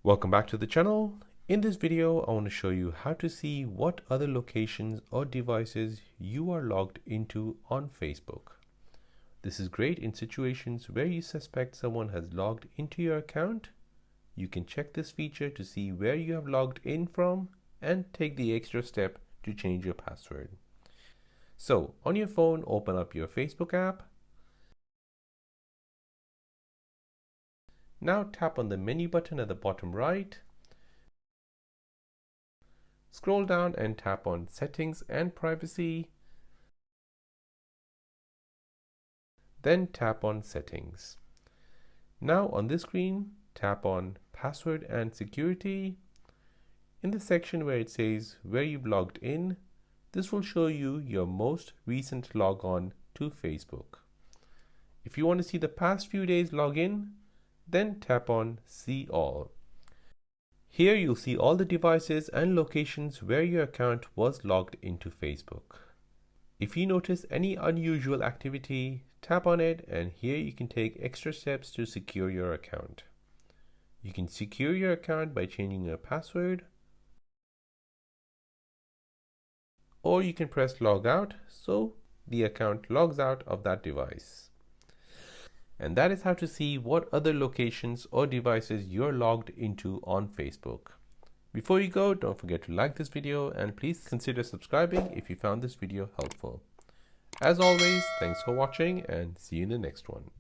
Welcome back to the channel. In this video, I want to show you how to see what other locations or devices you are logged into on Facebook. This is great in situations where you suspect someone has logged into your account. You can check this feature to see where you have logged in from and take the extra step to change your password. So on your phone, open up your Facebook app. Now tap on the menu button at the bottom right. Scroll down and tap on Settings and Privacy. Then tap on Settings. Now on this screen, tap on Password and Security. In the section where it says where you've logged in, this will show you your most recent logon to Facebook. If you want to see the past few days login, then tap on See All. Here you'll see all the devices and locations where your account was logged into Facebook. If you notice any unusual activity, tap on it, and here you can take extra steps to secure your account. You can secure your account by changing your password, or you can press log out so the account logs out of that device. And that is how to see what other locations or devices you're logged into on Facebook. Before you go, don't forget to like this video and please consider subscribing if you found this video helpful. As always, thanks for watching and see you in the next one.